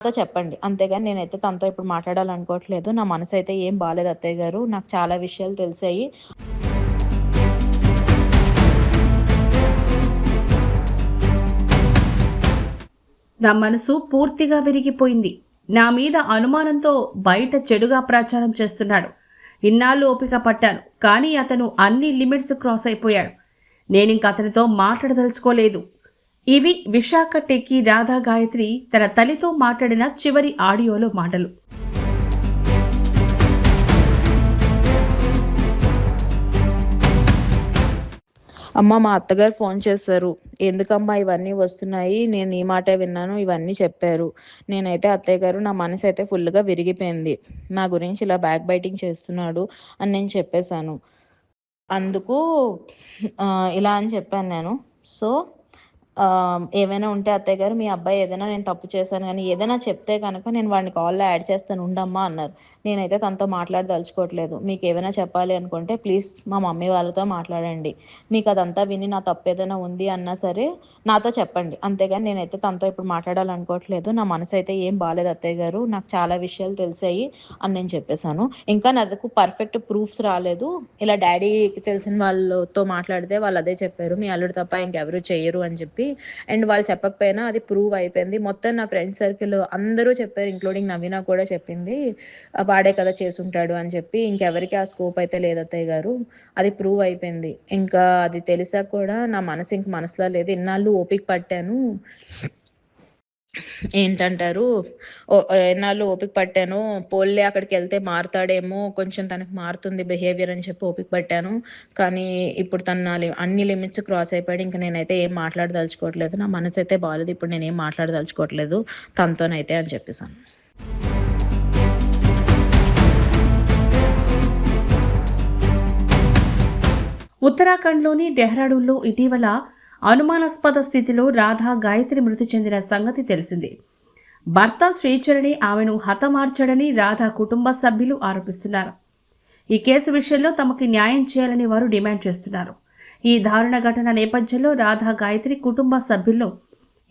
నాతో చెప్పండి. అంతేగాని నేనైతే తనతో ఇప్పుడు మాట్లాడాలనుకోవట్లేదు. నా మనసైతే ఏం బాలేదు అత్తయ్య గారు. నాకు చాలా విషయాలు తెలిసాయి. నా మనసు పూర్తిగా విరిగిపోయింది. నా మీద అనుమానంతో బయట చెడుగా ప్రచారం చేస్తున్నాడు. ఇన్నాళ్ళు ఓపిక పట్టాను, కానీ అతను అన్ని లిమిట్స్ క్రాస్ అయిపోయాడు. నేనింక అతనితో మాట్లాడదలుచుకోలేదు. ఇవి విశాఖ టెక్కి రాధా గాయత్రి తన తల్లితో మాట్లాడిన చివరి ఆడియోలో మాటలు. అమ్మ, మా అత్తగారు ఫోన్ చేశారు. ఎందుకమ్మా ఇవన్నీ వస్తున్నాయి? నేను ఈ మాటే విన్నాను. ఇవన్నీ చెప్పారు. నేనైతే అత్తయ్య గారు, నా మనసైతే ఫుల్‌గా విరిగిపోయింది. నా గురించి ఇలా బ్యాక్ బైటింగ్ చేస్తున్నాడు అని నేను చెప్పేశాను. అందుకు ఇలా అని చెప్పాను నేను. సో, ఏవైనా ఉంటే అత్తయ్య గారు, మీ అబ్బాయి ఏదైనా నేను తప్పు చేశాను గానీ, ఏదైనా చెప్తే గనక నేను వాడిని కాల్‌లో యాడ్ చేస్తాను ఉండమ్మా అన్నారు. నేనైతే తనతో మాట్లాడదలుచుకోవట్లేదు. మీకేమైనా చెప్పాలి అనుకుంటే ప్లీజ్ మా మమ్మీ వాళ్ళతో మాట్లాడండి. మీకదంతా విని నా తప్పేదైనా ఉంది అన్నా సరే నాతో చెప్పండి. అంతేగాని నేనైతే తనతో ఇప్పుడు మాట్లాడాలనుకోవట్లేదు. నా మనసైతే ఏం బాలేదు అత్తయ్య గారు. నాకు చాలా విషయాలు తెలిసాయి అని నేను చెప్పేశాను. ఇంకా నా దగ్గరకు పర్ఫెక్ట్ ప్రూఫ్స్ రాలేదు. ఇలా డ్యాడీకి తెలిసిన వాళ్ళతో మాట్లాడితే వాళ్ళు అదే చెప్పారు. మీ అల్లుడు తప్ప ఇంకెవరు చెయ్యరు అని చెప్పి. అండ్ వాళ్ళు చెప్పకపోయినా అది ప్రూవ్ అయిపోయింది. మొత్తం నా ఫ్రెండ్ సర్కిల్ అందరూ చెప్పారు. ఇంక్లూడింగ్ నవీన కూడా చెప్పింది. వాడే కదా చేసుంటాడు అని చెప్పి. ఇంకెవరికి ఆ స్కోప్ అయితే లేదు అత్తయ్య గారు. అది ప్రూవ్ అయిపోయింది. ఇంకా అది తెలిసాక కూడా నా మనసు ఇంక మనసులో లేదు. ఇన్నాళ్ళు ఓపిక పట్టాను. ఏంటంటారు, ఎన్నాళ్ళు ఓపిక పట్టాను. పోన్లే అక్కడికెళ్తే మారతాడేమో, కొంచెం తనకి మారుతుంది బిహేవియర్ అని చెప్పి ఓపిక పట్టాను. కానీ ఇప్పుడు తను నా అన్ని లిమిట్స్ క్రాస్ అయిపోయాడు. ఇంక నేనైతే ఏం మాట్లాడదలుచుకోవట్లేదు. నా మనసైతే బాలేదు. ఇప్పుడు నేనేం మాట్లాడదలుచుకోవట్లేదు తనతోనైతే అని చెప్పేసాను. ఉత్తరాఖండ్లోని డెహ్రాడూన్లో ఇటీవల అనుమానాస్పద స్థితిలో రాధా గాయత్రి మృతి చెందిన సంగతి తెలిసిందే. భర్త శ్రీచరణి ఆమెను హతమార్చాడని రాధా కుటుంబ సభ్యులు ఆరోపిస్తున్నారు. ఈ కేసు విషయంలో తమకి న్యాయం చేయాలని వారు డిమాండ్ చేస్తున్నారు. ఈ దారుణ ఘటన నేపథ్యంలో రాధా గాయత్రి కుటుంబ సభ్యులను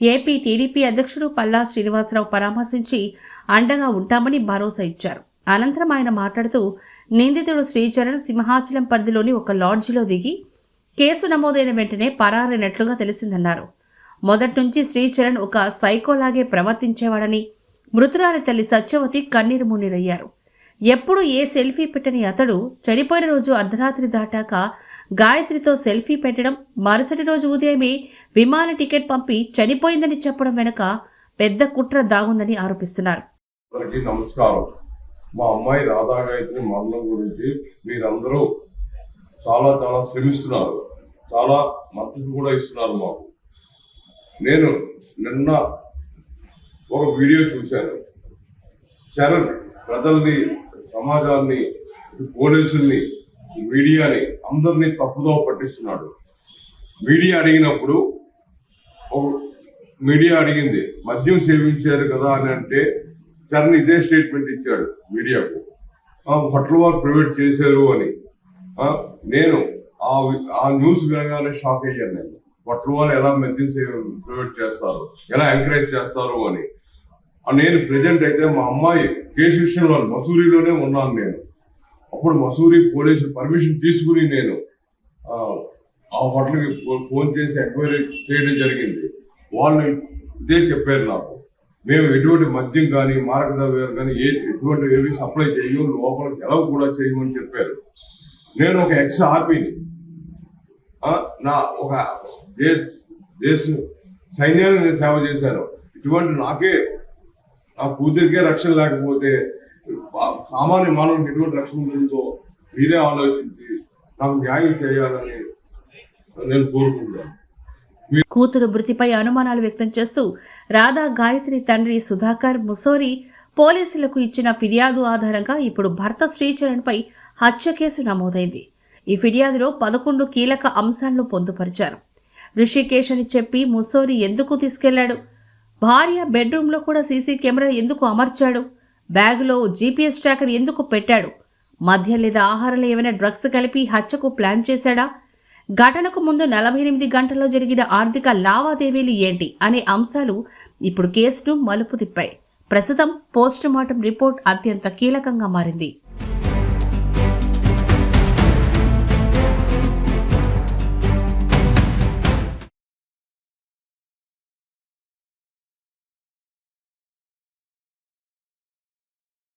ఏపీ టీడీపీ అధ్యక్షుడు పల్లా శ్రీనివాసరావు పరామర్శించి అండగా ఉంటామని భరోసా ఇచ్చారు. అనంతరం ఆయన మాట్లాడుతూ, నిందితుడు శ్రీచరణ్ సింహాచలం పరిధిలోని ఒక లాడ్జిలో దిగి కేసు నమోదైన వెంటనే పరారైనట్లుగా తెలిసిందన్నారు. మొదటి నుంచి శ్రీచరణ్ ఒక సైకోలాగే ప్రవర్తించేవాడని మృతురాలి తల్లి సత్యవతి కన్నీరు మున్నీరయ్యారు. ఎప్పుడు ఏ సెల్ఫీ పెట్టని అతడు చనిపోయిన రోజు అర్ధరాత్రి దాటాక గాయత్రితో సెల్ఫీ పెట్టడం, మరుసటి రోజు ఉదయమే విమాన టికెట్ పంపి చనిపోయిందని చెప్పడం వెనుక పెద్ద కుట్ర దాగుందని ఆరోపిస్తున్నారు. నమస్కారం. మా అమ్మాయి రాధా గాయత్రి మరణం గురించి మీరందరూ చాలా శ్రమిస్తున్నారు, చాలా మద్దతు కూడా ఇస్తున్నారు మాకు. నేను నిన్న ఒక వీడియో చూశాను. చరణ్ ప్రజల్ని, సమాజాన్ని, పోలీసుల్ని, మీడియాని అందరినీ తప్పుదో పట్టిస్తున్నాడు. మీడియా అడిగింది మద్యం సేవించారు కదా అని అంటే చరణ్ ఇదే స్టేట్మెంట్ ఇచ్చాడు మీడియాకు. హోటల్ వారు ప్రైవేట్ చేశారు అని. నేను ఆ న్యూస్ వినగానే షాక్ అయ్యాను. నేను హోటల్ వాళ్ళు ఎలా మద్యం ప్రైవేట్ చేస్తారు, ఎలా ఎంకరేజ్ చేస్తారు అని. నేను ప్రెజెంట్ అయితే మా అమ్మాయి కేసు విషయంలో మసూరిలోనే ఉన్నాను. నేను అప్పుడు మసూరి పోలీసు పర్మిషన్ తీసుకుని నేను ఆ హోటల్కి ఫోన్ చేసి ఎంక్వైరీ చేయడం జరిగింది. వాళ్ళు ఇదే చెప్పారు నాకు, మేము ఎటువంటి మద్యం కానీ మారక ద్రవ్యాలు కానీ ఎటువంటి ఏవి సప్లై చేయము, లోపలికి ఎలా కూడా చేయమని చెప్పారు. నేను ఒక ఎక్స్ ఆర్మీని, నా ఒక దేశ సైన్యాన్ని నేను సేవ చేశాను. ఇటువంటి నా కూతురికే రక్షణ లేకపోతే సామాన్య మానవునికి ఎటువంటి రక్షణ ఉంటుందో మీరే ఆలోచించి నాకు న్యాయం చేయాలని నేను కోరుకుంటాను. కూతురు మృతిపై అనుమానాలు వ్యక్తం చేస్తూ రాధా గాయత్రి తండ్రి సుధాకర్ ముసోరి పోలీసులకు ఇచ్చిన ఫిర్యాదు ఆధారంగా ఇప్పుడు భర్త శ్రీచరణ్పై హత్య కేసు నమోదైంది. ఈ ఫిర్యాదులో 11 కీలక అంశాలను పొందుపరిచారు. రిషికేష్ అని చెప్పి ముసోరి ఎందుకు తీసుకెళ్లాడు, భార్య బెడ్రూమ్లో కూడా సీసీ కెమెరా ఎందుకు అమర్చాడు, బ్యాగులో జీపీఎస్ ట్రాకర్ ఎందుకు పెట్టాడు, మద్యం లేదా ఆహారంలో ఏమైనా డ్రగ్స్ కలిపి హత్యకు ప్లాన్ చేశాడా, ఘటనకు ముందు 48 గంటల్లో జరిగిన ఆర్థిక లావాదేవీలు ఏంటి అనే అంశాలు ఇప్పుడు కేసును మలుపు తిప్పాయి. ప్రస్తుతం పోస్టుమార్టం రిపోర్ట్ అత్యంత కీలకంగా మారింది.